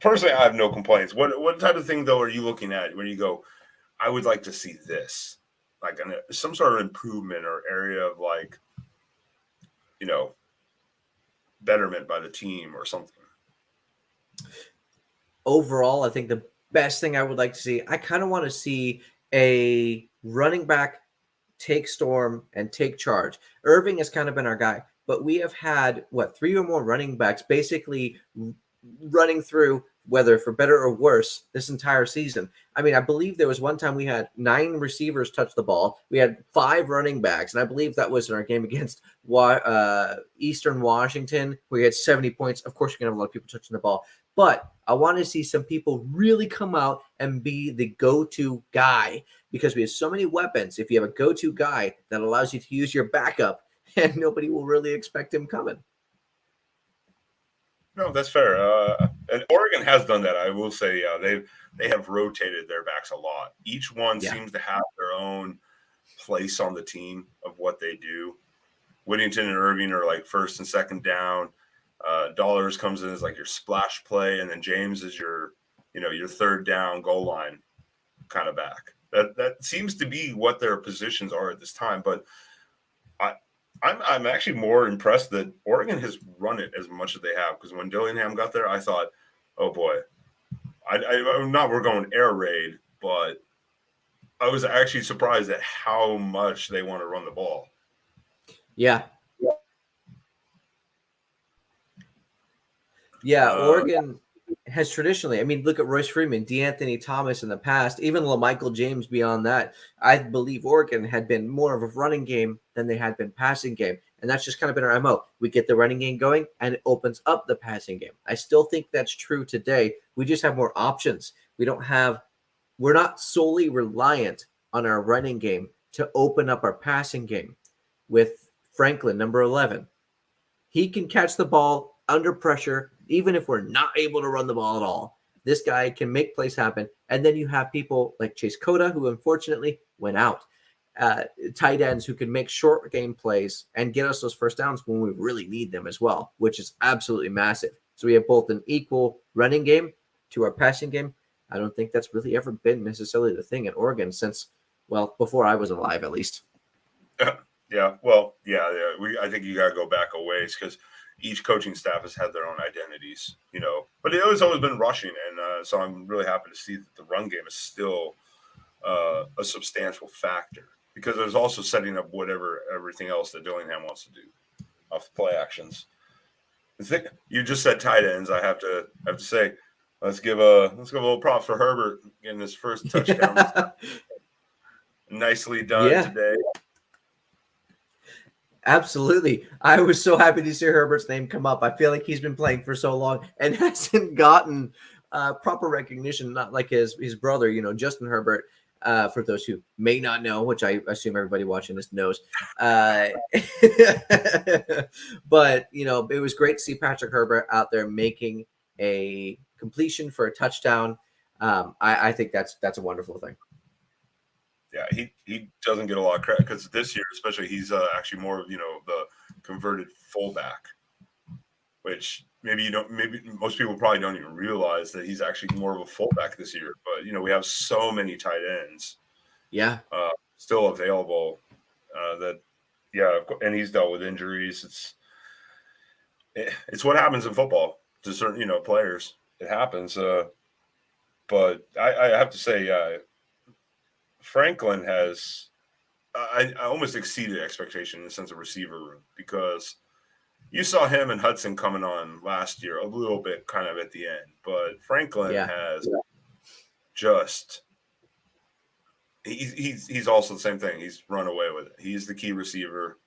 personally, I have no complaints. What type of thing though are you looking at when you go, I would like to see this, like some sort of improvement or area of like, betterment by the team or something? Overall, I think the best thing I would like to see, I kind of want to see a running back take storm and take charge. Irving has kind of been our guy, but we have had three or more running backs basically running through, whether for better or worse, this entire season. I mean, I believe there was one time we had 9 receivers touch the ball. We had 5 running backs, and I believe that was in our game against Eastern Washington, where we had 70 points. Of course, you're going to have a lot of people touching the ball, but I want to see some people really come out and be the go-to guy, because we have so many weapons. If you have a go-to guy, that allows you to use your backup, and nobody will really expect him coming. No, that's fair. And Oregon has done that. I will say, they have rotated their backs a lot. Each one seems to have their own place on the team of what they do. Whittington and Irving are like first and second down. Dollars comes in as like your splash play, and then James is your third down goal line kind of back. That seems to be what their positions are at this time. But I'm actually more impressed that Oregon has run it as much as they have, because when Dillingham got there, I thought, oh boy, I'm not we're going air raid, but I was actually surprised at how much they want to run the ball. Yeah. Oregon has traditionally, I mean, look at Royce Freeman, DeAnthony Thomas in the past, even LaMichael James beyond that. I believe Oregon had been more of a running game than they had been passing game. And that's just kind of been our MO. We get the running game going, and it opens up the passing game. I still think that's true today. We just have more options. We're not solely reliant on our running game to open up our passing game. With Franklin, number 11, he can catch the ball under pressure, even if we're not able to run the ball at all. This guy can make plays happen. And then you have people like Chase Cota, who unfortunately went out. Tight ends who can make short game plays and get us those first downs when we really need them as well, which is absolutely massive. So we have both an equal running game to our passing game. I don't think that's really ever been necessarily the thing at Oregon since, before I was alive, at least. Yeah. Well, yeah. I think you got to go back a ways, because each coaching staff has had their own identities, but it has always been rushing. And so I'm really happy to see that the run game is still a substantial factor, because there's also setting up everything else that Dillingham wants to do off play actions. You just said tight ends. I have to say, let's give a little props for Herbert getting his first touchdown. Nicely done today. Absolutely. I was so happy to see Herbert's name come up. I feel like he's been playing for so long and hasn't gotten proper recognition, not like his brother, Justin Herbert, for those who may not know, which I assume everybody watching this knows. But, it was great to see Patrick Herbert out there making a completion for a touchdown. I think that's a wonderful thing. Yeah, he doesn't get a lot of credit, because this year, especially, he's actually more of the converted fullback, which maybe most people probably don't even realize that he's actually more of a fullback this year. But we have so many tight ends, still available. And he's dealt with injuries. It's what happens in football to certain players. It happens. But I have to say, Franklin has I almost exceeded expectation in the sense of receiver room, because you saw him and Hudson coming on last year a little bit kind of at the end, but Franklin has just he's also the same thing. He's run away with it. He's the key receiver.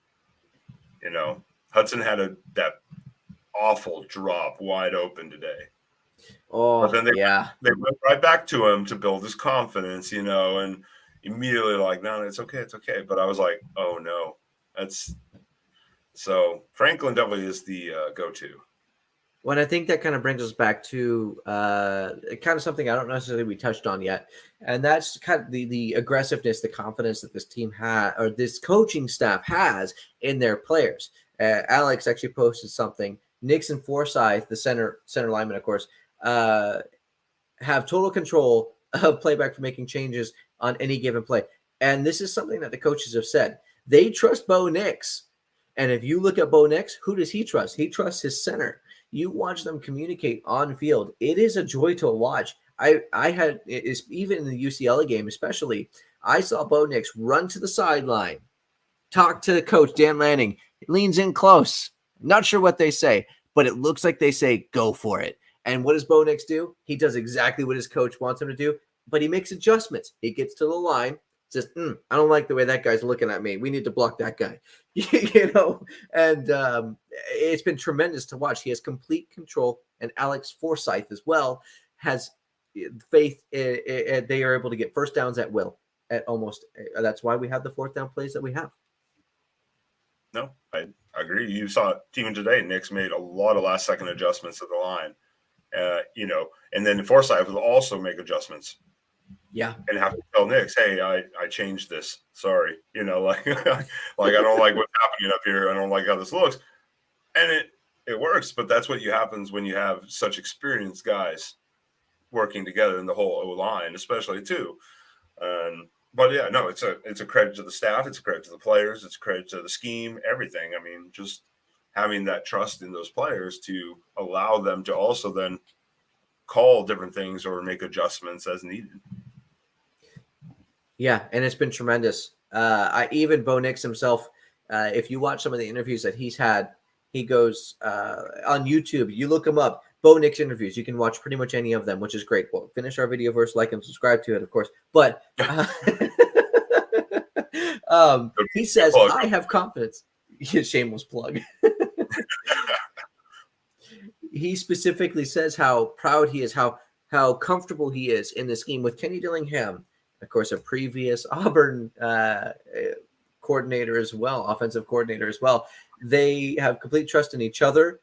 Hudson had that awful drop wide open today. Oh, but then they went right back to him to build his confidence, and immediately like, no, it's okay. But I was like, oh no, so Franklin definitely is the go-to. Well, I think that kind of brings us back to kind of something I don't necessarily we touched on yet, and that's kind of the aggressiveness, the confidence that this team has, or this coaching staff has in their players. Alex actually posted something. Nixon Forsyth, the center lineman, of course, have total control of playback for making changes on any given play. And this is something that the coaches have said. They trust Bo Nix. And if you look at Bo Nix, who does he trust? He trusts his center. You watch them communicate on field. It is a joy to watch. I had, even in the UCLA game, especially, I saw Bo Nix run to the sideline, talk to coach Dan Lanning, leans in close. Not sure what they say, but it looks like they say, go for it. And what does Bo Nix do? He does exactly what his coach wants him to do, but he makes adjustments. He gets to the line, says, I don't like the way that guy's looking at me. We need to block that guy. And it's been tremendous to watch. He has complete control, and Alex Forsyth as well has faith. They are able to get first downs at will. That's why we have the fourth down plays that we have. No, I agree. You saw it even today. Nix made a lot of last second adjustments at the line, and then Forsyth will also make adjustments. Yeah. And have to tell Nix, hey, I changed this. Sorry. Like I don't like what's happening up here. I don't like how this looks. And it works, but that's what happens when you have such experienced guys working together in the whole O-line, especially too. But yeah, no, it's a credit to the staff, it's a credit to the players, it's a credit to the scheme, everything. I mean, just having that trust in those players to allow them to also then call different things or make adjustments as needed. Yeah, and it's been tremendous. Even Bo Nix himself, if you watch some of the interviews that he's had, he goes on YouTube, you look him up, Bo Nix interviews. You can watch pretty much any of them, which is great. Well, finish our video first, like and subscribe to it, of course. But he says, I have confidence. Shameless plug. He specifically says how proud he is, how comfortable he is in the scheme with Kenny Dillingham, of course, a previous Auburn coordinator as well, offensive coordinator as well. They have complete trust in each other.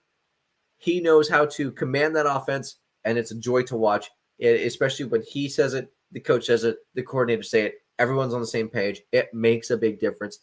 He knows how to command that offense, and it's a joy to watch, especially when he says it, the coach says it, the coordinator say it. Everyone's on the same page. It makes a big difference